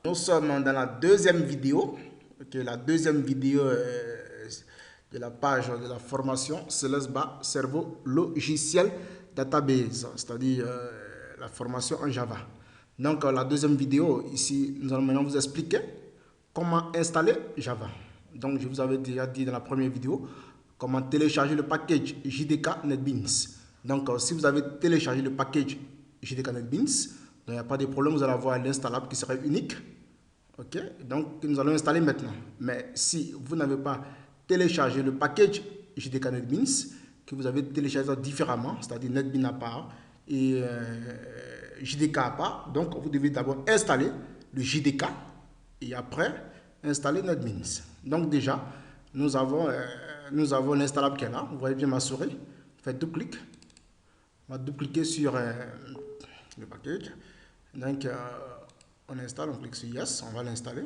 Nous sommes dans la deuxième vidéo, la deuxième vidéo de la page de la formation CELESBA Cerveau Logiciel Database, c'est-à-dire la formation en Java. Donc la deuxième vidéo, ici, nous allons maintenant vous expliquer comment installer Java. Donc je vous avais déjà dit dans la première vidéo comment télécharger le package JDK NetBeans. Donc si vous avez téléchargé le package JDK NetBeans, il n'y a pas de problème, vous allez avoir l'installable qui serait unique. Ok, donc nous allons installer maintenant. Mais si vous n'avez pas téléchargé le package JDK NetBeans, que vous avez téléchargé différemment, c'est-à-dire NetBeans à part et JDK à part, donc vous devez d'abord installer le JDK et après installer NetBeans. Donc déjà, nous avons l'installable qui est là. Vous voyez bien ma souris. Faites double-clic. On va double-cliquer sur le package. Donc, on installe, on clique sur Yes, on va l'installer.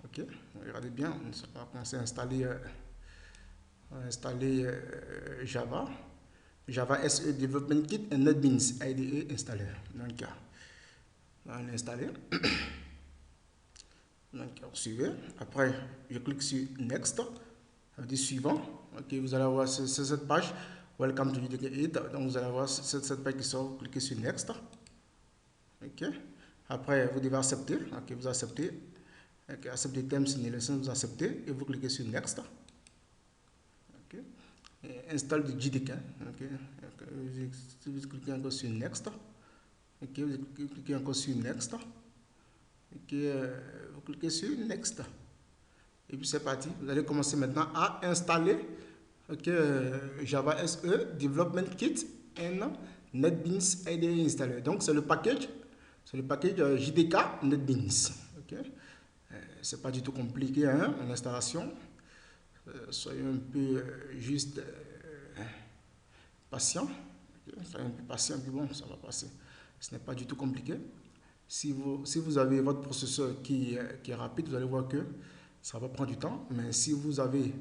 Ok, regardez bien, on va commencer à installer, Java. Java SE Development Kit et NetBeans IDE installé. Donc, on va l'installer. Donc, suivez. Après, je clique sur Next. Ça veut dire suivant. Ok, vous allez avoir cette page. Welcome to JDK 8. Donc, vous allez avoir cette page qui sort. Vous cliquez sur Next. Ok. Après, vous devez accepter. Ok, vous acceptez. Ok, accepter thème, signer le vous acceptez. Et vous cliquez sur Next. Ok. Et installe du JDK. Ok. Vous cliquez encore sur Next. Ok, vous cliquez encore sur Next. Ok, vous cliquez sur Next. Et puis c'est parti. Vous allez commencer maintenant à installer Java SE Development Kit et NetBeans IDE installé. Donc c'est le package JDK NetBeans. Okay. C'est pas du tout compliqué hein, en installation. Soyez un peu juste patient. Okay. Soyez un peu patient, puis bon, ça va passer. Ce n'est pas du tout compliqué. Si vous avez votre processeur qui est rapide, vous allez voir que ça va prendre du temps. Mais si vous avez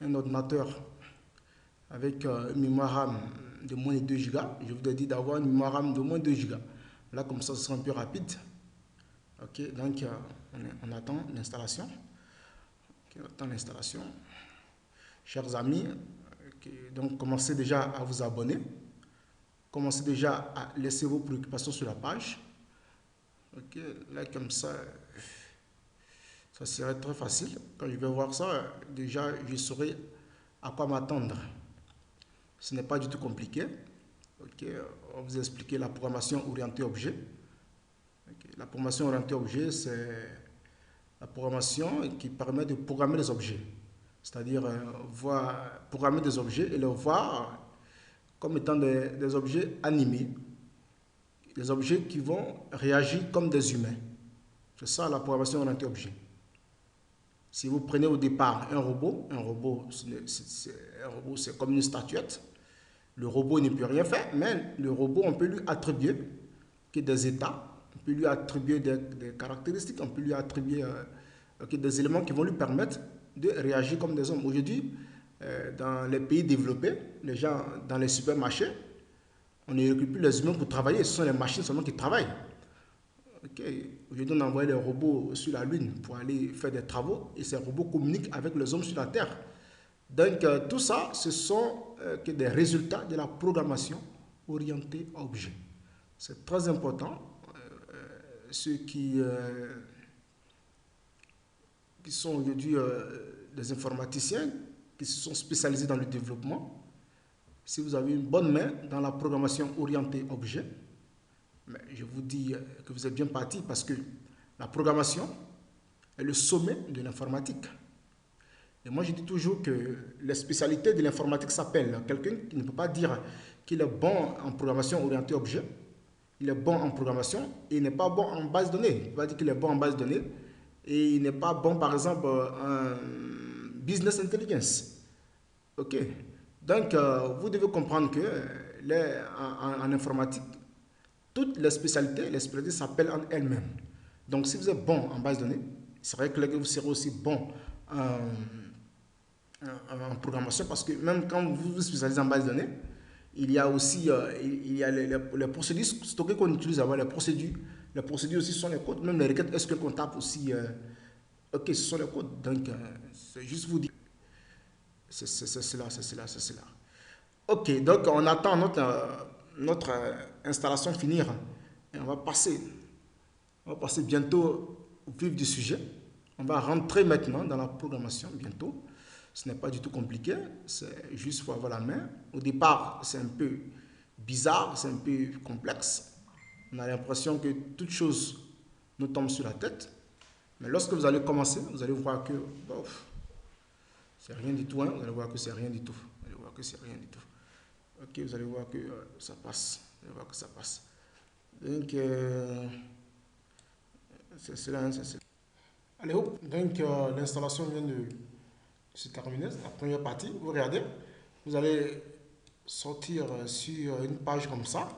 un ordinateur avec une mémoire RAM de moins de 2 Go, je vous ai dit d'avoir une mémoire RAM de moins de 2 Go. Là, comme ça, ce sera un peu rapide. Ok, donc on attend l'installation. Okay, on attend l'installation. Chers amis, donc commencez déjà à vous abonner. Commencez déjà à laisser vos préoccupations sur la page. Ok, là comme ça serait très facile. Quand je vais voir ça, déjà je saurai à quoi m'attendre. Ce n'est pas du tout compliqué. Ok, on va vous expliquer la programmation orientée objet. Okay, la programmation orientée objet, c'est la programmation qui permet de programmer les objets. C'est-à-dire programmer des objets et les voir comme étant des objets animés. Des objets qui vont réagir comme des humains. C'est ça la programmation orientée objet. Si vous prenez au départ un robot c'est comme une statuette. Le robot ne peut rien faire, mais le robot, on peut lui attribuer des états, on peut lui attribuer des caractéristiques, on peut lui attribuer des éléments qui vont lui permettre de réagir comme des hommes. Aujourd'hui, dans les pays développés, les gens dans les supermarchés, on ne recrute plus les humains pour travailler, ce sont les machines seulement qui travaillent. Okay. Aujourd'hui, on envoie les robots sur la Lune pour aller faire des travaux et ces robots communiquent avec les hommes sur la Terre. Donc, tout ça, ce sont des résultats de la programmation orientée objet. C'est très important. Ceux qui sont aujourd'hui des informaticiens, qui se sont spécialisés dans le développement, si vous avez une bonne main dans la programmation orientée objet, mais je vous dis que vous êtes bien parti parce que la programmation est le sommet de l'informatique. Et moi, je dis toujours que les spécialités de l'informatique s'appellent. Quelqu'un qui ne peut pas dire qu'il est bon en programmation orientée objet, il est bon en programmation et il n'est pas bon en base de données. Il ne peut pas dire qu'il est bon en base de données et il n'est pas bon, par exemple, en business intelligence. Ok. Donc, vous devez comprendre que en informatique, toutes les spécialités s'appellent en elles-mêmes. Donc, si vous êtes bon en base de données, c'est vrai que vous serez aussi bon en programmation parce que même quand vous vous spécialisez en base de données, il y a aussi les procédures stockées qu'on utilise avant, les procédures Les procédures aussi sont les codes. Même les requêtes SQL qu'on tape aussi. Ok, ce sont les codes. Donc, c'est juste vous dire. C'est cela, c'est cela, c'est cela. Ok, donc on attend notre installation finir. Et on va passer bientôt au vif du sujet. On va rentrer maintenant dans la programmation bientôt. Ce n'est pas du tout compliqué, c'est juste pour avoir la main. Au départ, c'est un peu bizarre, c'est un peu complexe. On a l'impression que toute chose nous tombe sur la tête. Mais lorsque vous allez commencer, vous allez voir que bof, c'est rien du tout. Hein. Vous allez voir que c'est rien du tout. Vous allez voir que c'est rien du tout. Ok, vous allez voir que ça passe. Vous allez voir que ça passe. Donc, c'est cela, hein, c'est cela. Allez hop, donc l'installation vient de se terminer, la première partie. Vous regardez, vous allez sortir sur une page comme ça.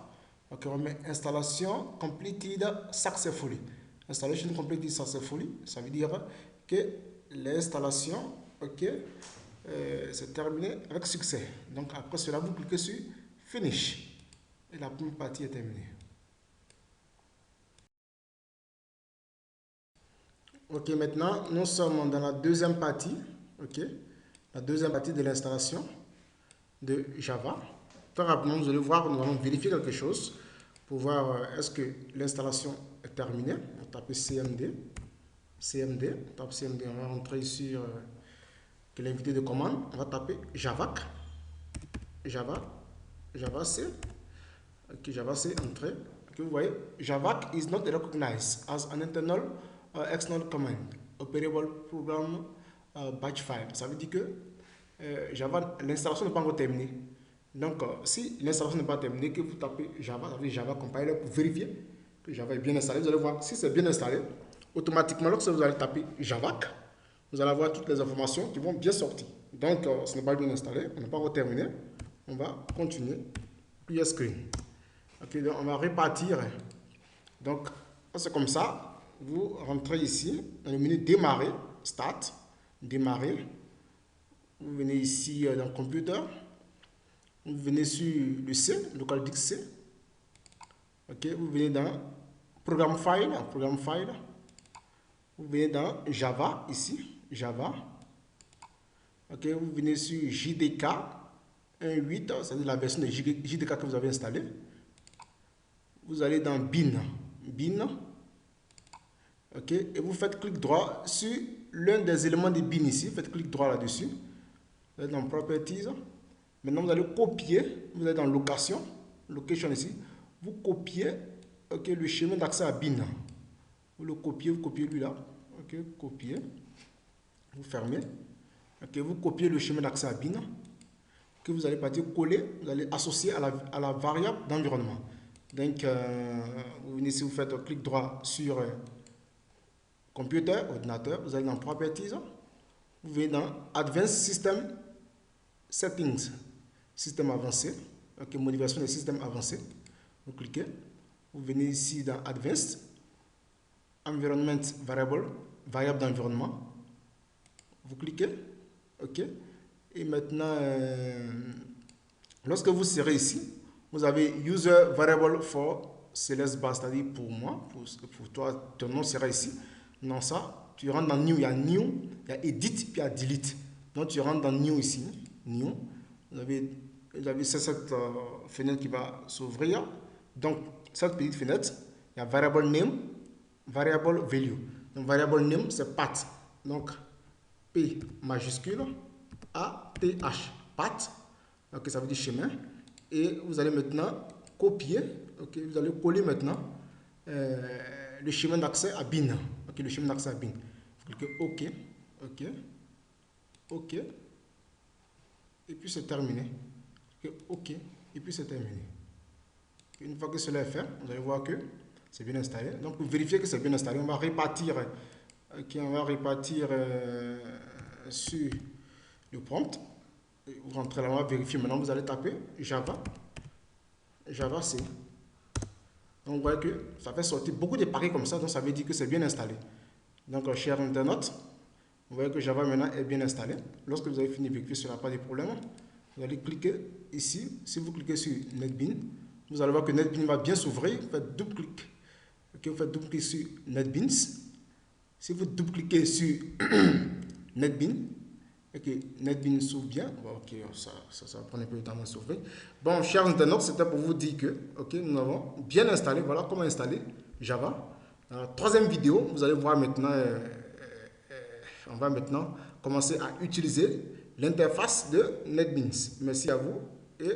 Ok, on met installation completed successfully. Installation completed successfully, ça veut dire que l'installation, ok, c'est terminé avec succès. Donc après cela, vous cliquez sur finish et la première partie est terminée. Ok, maintenant nous sommes dans la deuxième partie, ok, la deuxième partie de l'installation de Java. Très rapidement, vous allez voir, nous allons vérifier quelque chose pour voir est-ce que l'installation est terminée. On va taper CMD, on tape CMD, on va rentrer sur l'invité de commande, on va taper Javac, Java C, ok, Java C, entrée. Okay, vous voyez, Javac is not recognized as an internal external command, operable program batch file. Ça veut dire que Java, l'installation n'est pas encore terminée. Donc, si l'installation n'est pas terminée, que vous tapez Java, ça veut dire Java compiler pour vérifier que Java est bien installé. Vous allez voir si c'est bien installé. Automatiquement, lorsque vous allez taper Javac, vous allez avoir toutes les informations qui vont bien sortir. Donc, ce n'est pas bien installé, on n'a pas encore terminé. On va continuer. Clear screen. Ok, donc on va répartir. Donc, c'est comme ça. Vous rentrez ici dans le menu démarrer, start, démarrer. Vous venez ici dans computer. Vous venez sur le C, local disk C. Ok, vous venez dans programme file. Vous venez dans Java ici, Java. Ok, vous venez sur JDK 1.8, c'est-à-dire la version de JDK que vous avez installée. Vous allez dans bin. Ok, et vous faites clic droit sur l'un des éléments de bin ici. Faites clic droit là-dessus. Vous allez dans properties. Maintenant, vous allez copier. Vous allez dans location ici. Vous copiez le chemin d'accès à bin. Vous le copiez, vous copiez lui là. Ok, copier. Vous fermez. Ok, vous copiez le chemin d'accès à bin. Que vous allez partir coller. Vous allez associer à la variable d'environnement. Donc, vous venez ici, vous faites clic droit sur computer, ordinateur. Vous allez dans properties. Vous venez dans Advanced System Settings, système avancé, ok, modification des systèmes avancés. Vous cliquez, vous venez ici dans Advanced, Environment Variable, variable d'environnement. Vous cliquez, ok. Et maintenant, lorsque vous serez ici, vous avez User Variable for Celeste Bar, c'est-à-dire pour moi, pour toi, ton nom sera ici. Non, ça, tu rentres dans New, il y a New, il y a Edit, puis il y a Delete. Donc tu rentres dans New ici, New. Vous avez cette fenêtre qui va s'ouvrir. Donc, cette petite fenêtre, il y a Variable Name, Variable Value. Donc, Variable Name, c'est path. Donc, P majuscule, A-T-H, path. Ok, ça veut dire chemin. Et vous allez maintenant copier, ok, vous allez coller maintenant le chemin d'accès à bin. Ok, le chemin d'accès à bin. Vous cliquez OK, OK, OK. Et puis c'est terminé. OK, et puis c'est terminé. Une fois que cela est fait, vous allez voir que c'est bien installé. Donc pour vérifier que c'est bien installé, on va répartir, sur le prompt. Vous rentrez là, on va vérifier. Maintenant, vous allez taper Java C. Donc vous voyez que ça fait sortir beaucoup de paquets comme ça, donc ça veut dire que c'est bien installé. Donc cher internaute, vous voyez que Java maintenant est bien installé. Lorsque vous avez fini de vérifier, ce n'a pas de problème. Vous allez cliquer ici. Si vous cliquez sur NetBeans, vous allez voir que NetBeans va bien s'ouvrir. Faites double clic Ok, vous faites double-clic sur NetBeans. Si vous double-cliquez sur NetBeans, ok, NetBeans s'ouvre bien. Bon, ok, ça va prendre un peu de temps à s'ouvrir. Bon, chers internautes, c'était pour vous dire que, ok, nous avons bien installé. Voilà comment installer Java. Dans la troisième vidéo, vous allez voir maintenant, on va maintenant commencer à utiliser l'interface de NetBeans. Merci à vous et